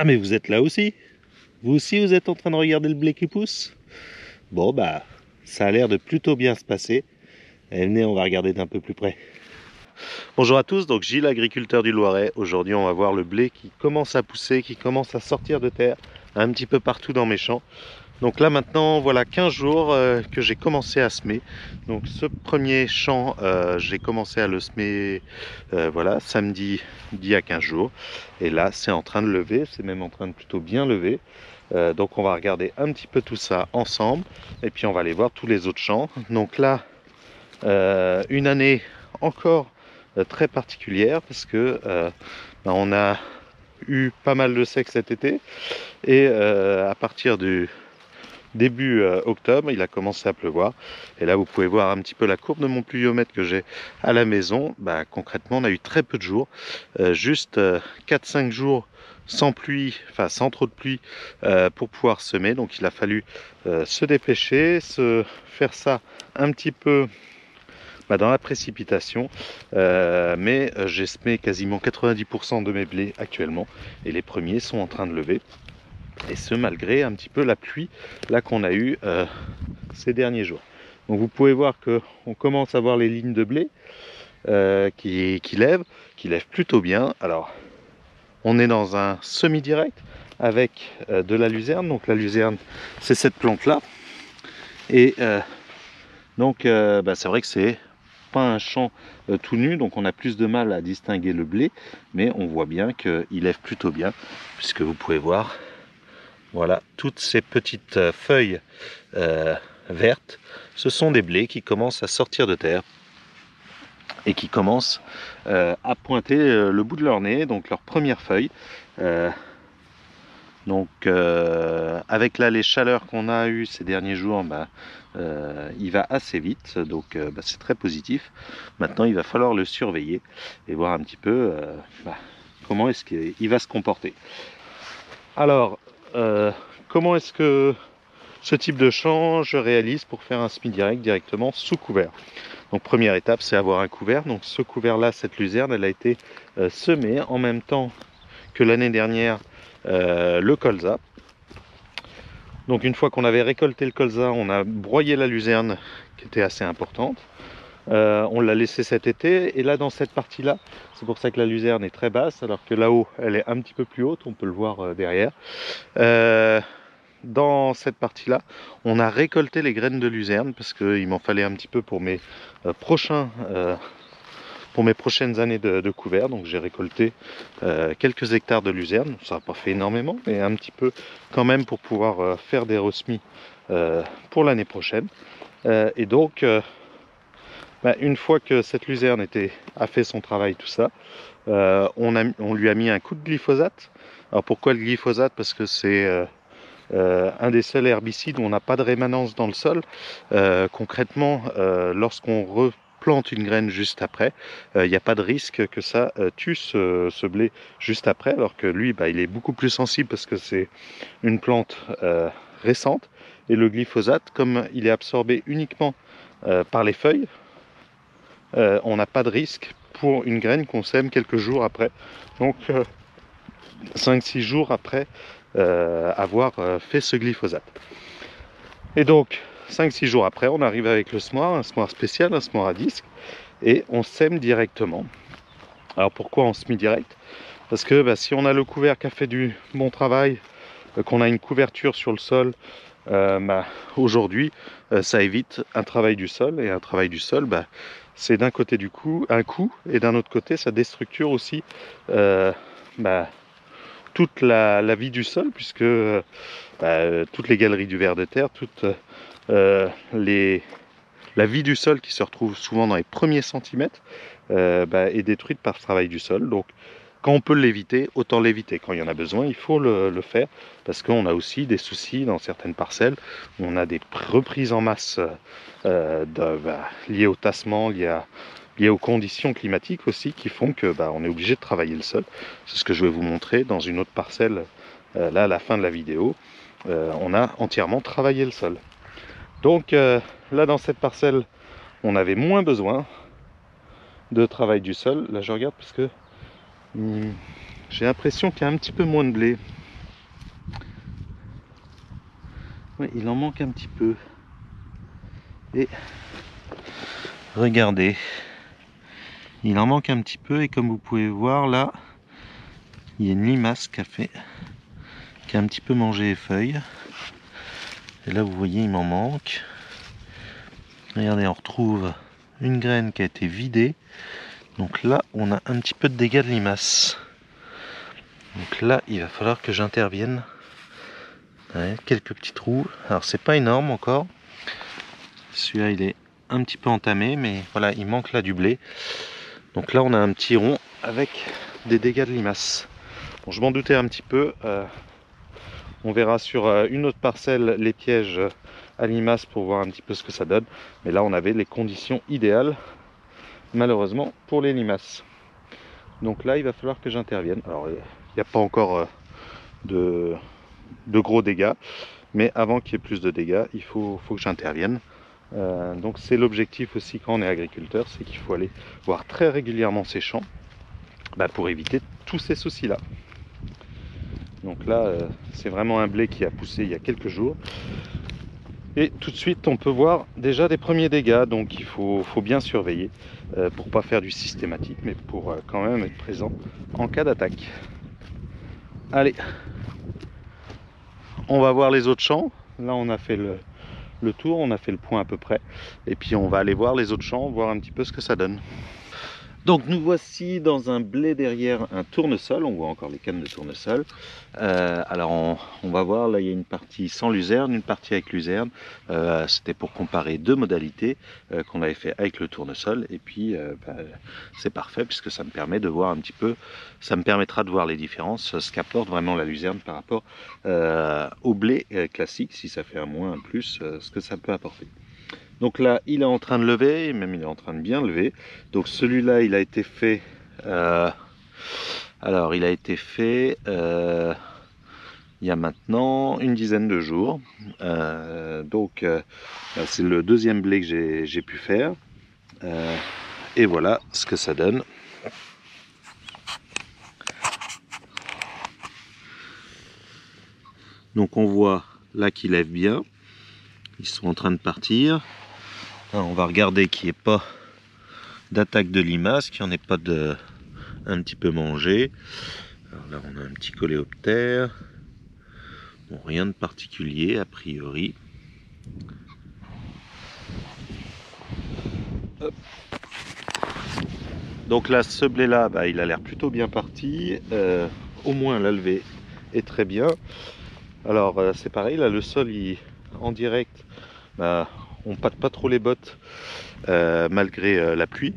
Ah mais vous êtes là aussi? Vous aussi vous êtes en train de regarder le blé qui pousse? Bon bah ça a l'air de plutôt bien se passer. Allez, venez, on va regarder d'un peu plus près. Bonjour à tous, donc Gilles, agriculteur du Loiret. Aujourd'hui on va voir le blé qui commence à pousser, qui commence à sortir de terre un petit peu partout dans mes champs. Donc là maintenant, voilà 15 jours que j'ai commencé à semer. Donc ce premier champ, j'ai commencé à le semer voilà, samedi d'il y a 15 jours. Et là c'est en train de lever, c'est même en train de plutôt bien lever. Donc on va regarder un petit peu tout ça ensemble. Et puis on va aller voir tous les autres champs. Donc là, une année encore très particulière parce que on a eu pas mal de sec cet été. Et à partir du début octobre, il a commencé à pleuvoir. Et là, vous pouvez voir un petit peu la courbe de mon pluviomètre que j'ai à la maison. Bah, concrètement, on a eu très peu de jours, juste 4-5 jours sans pluie, enfin sans trop de pluie pour pouvoir semer. Donc il a fallu se dépêcher, se faire ça un petit peu dans la précipitation, mais j'ai semé quasiment 90% de mes blés actuellement et les premiers sont en train de lever. Et ce malgré un petit peu la pluie là qu'on a eu ces derniers jours. Donc vous pouvez voir qu'on commence à voir les lignes de blé qui lèvent plutôt bien. Alors on est dans un semi-direct avec de la luzerne. Donc la luzerne c'est cette plante là. Et c'est vrai que c'est pas un champ tout nu, donc on a plus de mal à distinguer le blé, mais on voit bien qu'il lève plutôt bien, puisque vous pouvez voir, voilà, toutes ces petites feuilles vertes, ce sont des blés qui commencent à sortir de terre et qui commencent à pointer le bout de leur nez, donc leurs premières feuilles. Avec là les chaleurs qu'on a eues ces derniers jours, il va assez vite, donc c'est très positif. Maintenant il va falloir le surveiller et voir un petit peu comment est-ce qu'il va se comporter. Alors comment est-ce que ce type de champ je réalise pour faire un semi-direct directement sous couvert? Donc première étape, c'est avoir un couvert. Donc ce couvert là, cette luzerne, elle a été semée en même temps que l'année dernière le colza. Donc une fois qu'on avait récolté le colza, on a broyé la luzerne qui était assez importante. On l'a laissé cet été, et là dans cette partie là, c'est pour ça que la luzerne est très basse, alors que là-haut elle est un petit peu plus haute, on peut le voir derrière. Dans cette partie là, on a récolté les graines de luzerne parce qu'il m'en fallait un petit peu pour mes prochaines années de couvert. Donc j'ai récolté quelques hectares de luzerne. Ça n'a pas fait énormément, mais un petit peu quand même pour pouvoir faire des resemis pour l'année prochaine. Et donc une fois que cette luzerne a fait son travail, tout ça, on lui a mis un coup de glyphosate. Alors pourquoi le glyphosate? Parce que c'est un des seuls herbicides où on n'a pas de rémanence dans le sol. Concrètement, lorsqu'on replante une graine juste après, il n'y a pas de risque que ça tue ce blé juste après, alors que lui, il est beaucoup plus sensible parce que c'est une plante récente. Et le glyphosate, comme il est absorbé uniquement par les feuilles, on n'a pas de risque pour une graine qu'on sème quelques jours après. Donc 5-6 jours après avoir fait ce glyphosate. Et donc 5-6 jours après, on arrive avec le semoir, un semoir spécial, un semoir à disque, et on sème directement. Alors pourquoi on semi direct? Parce que si on a le couvert qui a fait du bon travail, qu'on a une couverture sur le sol, aujourd'hui ça évite un travail du sol, et un travail du sol, c'est d'un côté un coup, et d'un autre côté ça déstructure aussi toute la vie du sol, puisque toutes les galeries du ver de terre, toute la vie du sol qui se retrouve souvent dans les premiers centimètres est détruite par ce travail du sol. Donc quand on peut l'éviter, autant l'éviter. Quand il y en a besoin, il faut le faire, parce qu'on a aussi des soucis dans certaines parcelles où on a des reprises en masse liées au tassement, liées aux conditions climatiques aussi, qui font que on est obligé de travailler le sol. C'est ce que je vais vous montrer dans une autre parcelle là à la fin de la vidéo. On a entièrement travaillé le sol. Donc là dans cette parcelle, on avait moins besoin de travail du sol. Là je regarde parce que j'ai l'impression qu'il y a un petit peu moins de blé. Ouais, il en manque un petit peu. Et regardez, il en manque un petit peu, et comme vous pouvez voir là, il y a une limace qui a un petit peu mangé les feuilles. Et là vous voyez, il m'en manque. Regardez, on retrouve une graine qui a été vidée. Donc là on a un petit peu de dégâts de limace. Donc là il va falloir que j'intervienne. Ouais, quelques petits trous. Alors c'est pas énorme encore. Celui-là il est un petit peu entamé, mais voilà, il manque là du blé. Donc là on a un petit rond avec des dégâts de limaces. Bon, je m'en doutais un petit peu. On verra sur une autre parcelle les pièges à limaces pour voir un petit peu ce que ça donne. Mais là on avait les conditions idéales, malheureusement, pour les limaces. Donc là il va falloir que j'intervienne. Alors il n'y a pas encore de gros dégâts, mais avant qu'il y ait plus de dégâts, il faut que j'intervienne. Donc c'est l'objectif aussi quand on est agriculteur, c'est qu'il faut aller voir très régulièrement ces champs pour éviter tous ces soucis là. Donc là c'est vraiment un blé qui a poussé il y a quelques jours, et tout de suite on peut voir déjà des premiers dégâts. Donc il faut bien surveiller pour pas faire du systématique, mais pour quand même être présent en cas d'attaque. Allez, on va voir les autres champs. Là on a fait le tour, on a fait le point à peu près, et puis on va aller voir les autres champs, voir un petit peu ce que ça donne. Donc nous voici dans un blé derrière un tournesol, on voit encore les cannes de tournesol. Alors on va voir, là il y a une partie sans luzerne, une partie avec luzerne. C'était pour comparer deux modalités qu'on avait fait avec le tournesol, et puis c'est parfait puisque ça me permet de voir un petit peu, ça me permettra de voir les différences, ce qu'apporte vraiment la luzerne par rapport au blé classique, si ça fait un moins, un plus, ce que ça peut apporter. Donc là, il est en train de lever, même il est en train de bien lever. Donc celui-là, il a été fait. Alors, il a été fait il y a maintenant une dizaine de jours. C'est le deuxième blé que j'ai pu faire. Et voilà ce que ça donne. Donc on voit là qu'ils lèvent bien. Ils sont en train de partir. Alors, on va regarder qu'il n'y ait pas d'attaque de limaces, qu'il n'y en ait pas de un petit peu mangé. Alors là on a un petit coléoptère. Bon, rien de particulier a priori. Hop. Donc là ce blé là, il a l'air plutôt bien parti. Au moins la levée est très bien. Alors c'est pareil, là le sol en direct, on pâte pas trop les bottes malgré la pluie.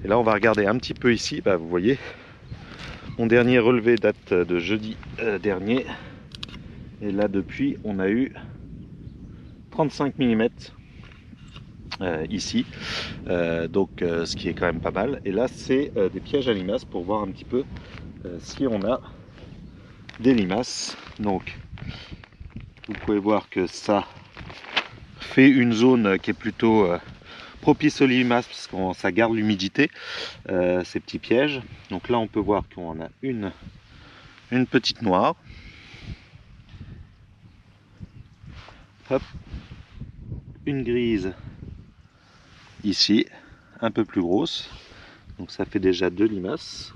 Et là on va regarder un petit peu ici, vous voyez, mon dernier relevé date de jeudi dernier. Et là depuis on a eu 35 mm ici, ce qui est quand même pas mal. Et là c'est des pièges à limaces pour voir un petit peu si on a des limaces. Donc vous pouvez voir que ça fait une zone qui est plutôt propice aux limaces parce que ça garde l'humidité, ces petits pièges. Donc là on peut voir qu'on a une petite noire. Hop. Une grise ici, un peu plus grosse. Donc ça fait déjà 2 limaces.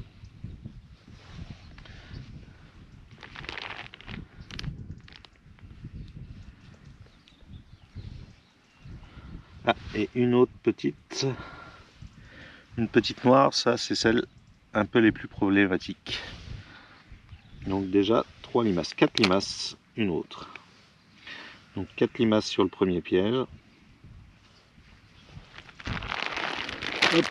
Ah, et une autre petite. Une petite noire, ça c'est celle un peu les plus problématiques. Donc déjà 3 limaces, 4 limaces, une autre. Donc 4 limaces sur le premier piège. Hop.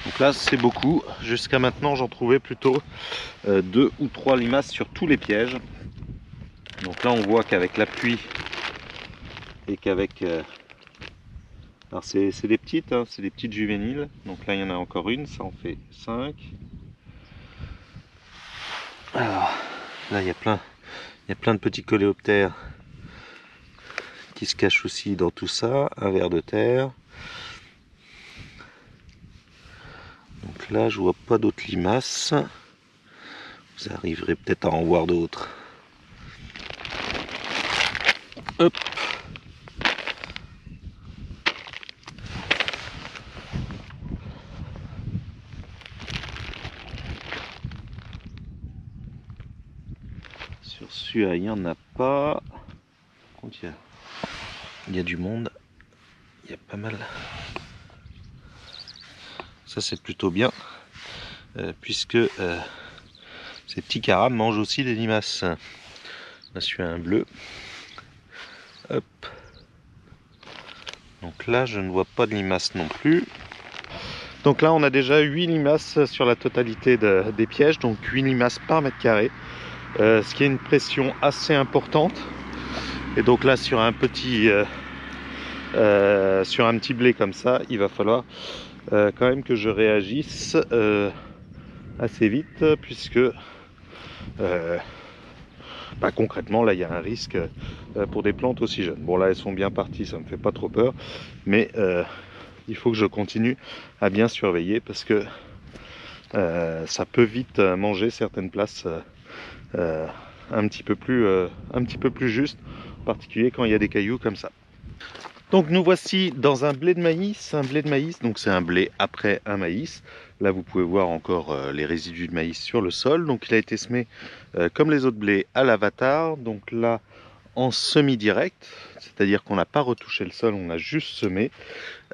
Donc là c'est beaucoup. Jusqu'à maintenant j'en trouvais plutôt 2 ou 3 limaces sur tous les pièges. Donc là on voit qu'avec la pluie et qu'avec... alors c'est des petites, hein, c'est des petites juvéniles. Donc là il y en a encore une, ça en fait 5. Alors là il y a plein de petits coléoptères qui se cachent aussi dans tout ça. Un ver de terre. Donc là je vois pas d'autres limaces. Vous arriverez peut-être à en voir d'autres. Hop. Sur celui-là, il n'y en a pas. Il y a du monde. Il y a pas mal. Ça, c'est plutôt bien. Puisque ces petits carabes mangent aussi les limaces. Là, celui-là, un bleu. Hop. Donc là, je ne vois pas de limaces non plus. Donc là, on a déjà 8 limaces sur la totalité des pièges. Donc 8 limaces par mètre carré. Ce qui est une pression assez importante. Et donc là, sur un petit blé comme ça, il va falloir quand même que je réagisse assez vite, puisque concrètement là il y a un risque pour des plantes aussi jeunes. Bon là elles sont bien parties, ça me fait pas trop peur, mais il faut que je continue à bien surveiller parce que ça peut vite manger certaines places un petit peu plus juste, en particulier quand il y a des cailloux comme ça. Donc nous voici dans un blé de maïs, donc c'est un blé après un maïs. Là vous pouvez voir encore les résidus de maïs sur le sol. Donc il a été semé comme les autres blés à l'avatar, donc là en semi-direct, c'est-à-dire qu'on n'a pas retouché le sol, on a juste semé.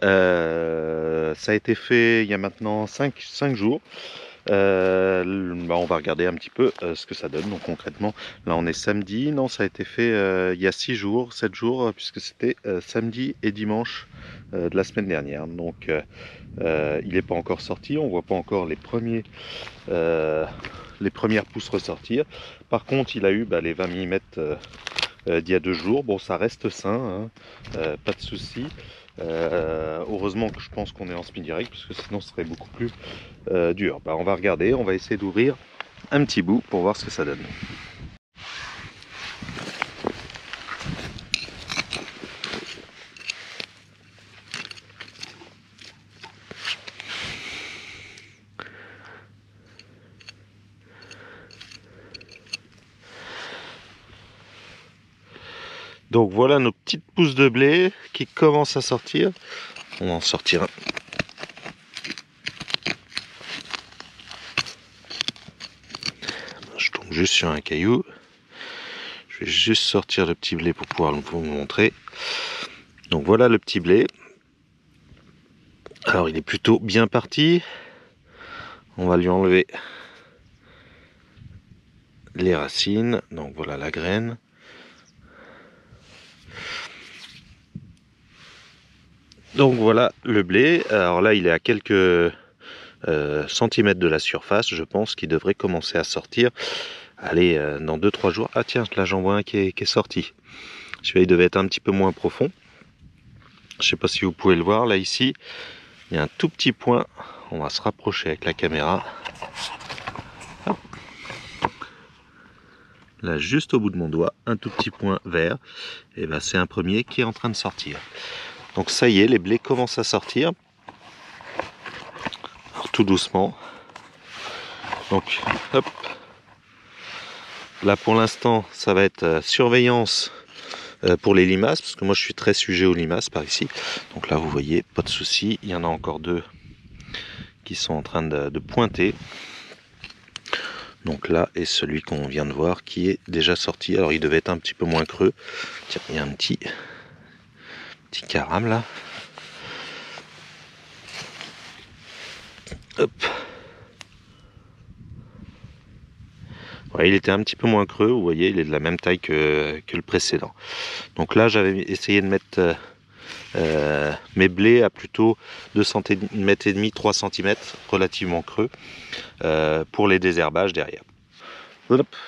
Ça a été fait il y a maintenant 5 jours. On va regarder un petit peu ce que ça donne. Donc concrètement, là on est samedi, non ça a été fait il y a 6 jours, 7 jours, puisque c'était samedi et dimanche de la semaine dernière. Donc il n'est pas encore sorti, on voit pas encore les premières pousses ressortir. Par contre il a eu les 20 mm d'il y a 2 jours. Bon ça reste sain, hein, pas de souci. Heureusement que je pense qu'on est en semi-direct, parce que sinon ce serait beaucoup plus dur. On va regarder, on va essayer d'ouvrir un petit bout pour voir ce que ça donne. Donc voilà nos petites pousses de blé qui commencent à sortir. On va en sortir un. Je tombe juste sur un caillou. Je vais juste sortir le petit blé pour pouvoir vous montrer. Donc voilà le petit blé. Alors il est plutôt bien parti. On va lui enlever les racines. Donc voilà la graine. Donc voilà le blé. Alors là il est à quelques centimètres de la surface. Je pense qu'il devrait commencer à sortir. Allez, dans 2-3 jours. Ah tiens, là j'en vois un qui est sorti. Celui-là il devait être un petit peu moins profond. Je ne sais pas si vous pouvez le voir là ici. Il y a un tout petit point. On va se rapprocher avec la caméra. Hop. Là juste au bout de mon doigt, un tout petit point vert. Et ben c'est un premier qui est en train de sortir. Donc ça y est, les blés commencent à sortir. Alors, tout doucement. Donc hop. Là pour l'instant ça va être surveillance pour les limaces, parce que moi je suis très sujet aux limaces par ici. Donc là vous voyez, pas de souci, il y en a encore 2 qui sont en train de pointer. Donc là est celui qu'on vient de voir qui est déjà sorti. Alors il devait être un petit peu moins creux. Tiens, il y a un petit carame là. Hop. Ouais, il était un petit peu moins creux, vous voyez, il est de la même taille que le précédent. Donc là j'avais essayé de mettre mes blés à plutôt 2 cm et demi, 3 cm, relativement creux, pour les désherbages derrière.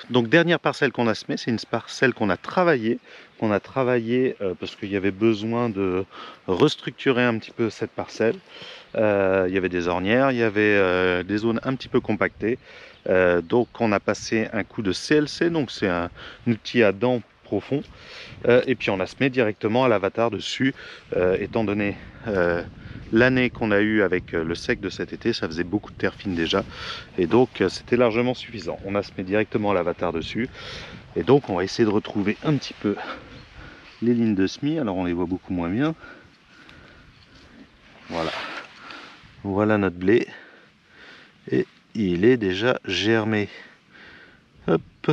Donc dernière parcelle qu'on a semée, c'est une parcelle qu'on a travaillée. Parce qu'il y avait besoin de restructurer un petit peu cette parcelle. Il y avait des ornières, il y avait des zones un petit peu compactées. Donc on a passé un coup de CLC, donc c'est un outil à dents profond. Et puis on a semé directement à l'avatar dessus, étant donné l'année qu'on a eue avec le sec de cet été, ça faisait beaucoup de terre fine déjà, et donc c'était largement suffisant. On a semé directement à l'avatar dessus, et donc on va essayer de retrouver un petit peu les lignes de semis. Alors on les voit beaucoup moins bien. Voilà. Voilà notre blé. Et il est déjà germé. Hop.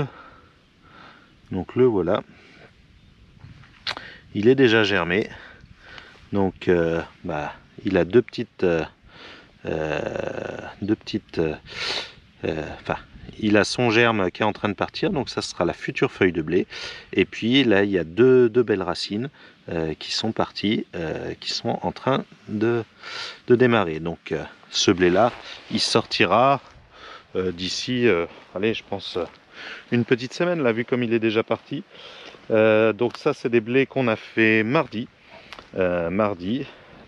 Donc le voilà. Il est déjà germé. Donc il a deux petites il a son germe qui est en train de partir, donc ça sera la future feuille de blé. Et puis là il y a deux belles racines qui sont parties, qui sont en train de démarrer. Donc ce blé là il sortira d'ici allez, je pense une petite semaine là, vu comme il est déjà parti. Donc ça c'est des blés qu'on a fait mardi.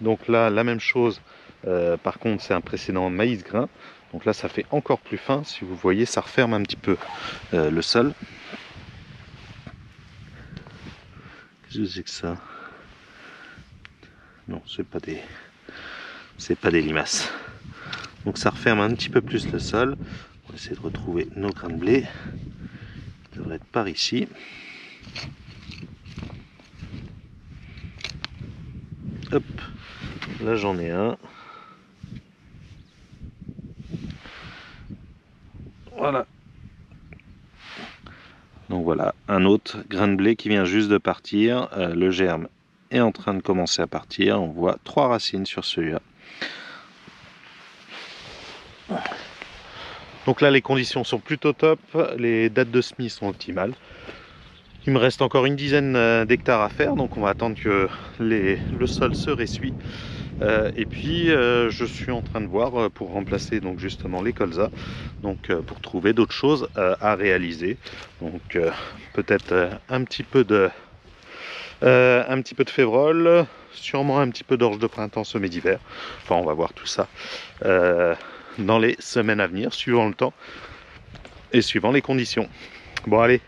Donc là la même chose, par contre c'est un précédent maïs grain. Donc là ça fait encore plus fin, si vous voyez ça referme un petit peu le sol. Qu'est-ce que c'est que ça? Non, c'est pas des limaces. Donc ça referme un petit peu plus le sol. On va essayer de retrouver nos grains de blé. Ça devrait être par ici. Hop, là j'en ai un. Voilà. Donc voilà, un autre grain de blé qui vient juste de partir. Le germe est en train de commencer à partir. On voit 3 racines sur celui-là. Donc là les conditions sont plutôt top. Les dates de semis sont optimales. Il me reste encore une dizaine d'hectares à faire. Donc on va attendre que le sol se ressuie. Et puis je suis en train de voir pour remplacer donc justement les colzas, donc pour trouver d'autres choses à réaliser. Donc peut-être un petit peu de févrole, sûrement un petit peu d'orge de printemps semé d'hiver. Enfin on va voir tout ça dans les semaines à venir, suivant le temps et suivant les conditions. Bon allez,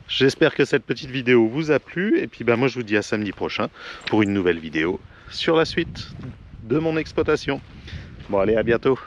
j'espère que cette petite vidéo vous a plu, et puis moi je vous dis à samedi prochain pour une nouvelle vidéo sur la suite de mon exploitation. Bon allez, à bientôt.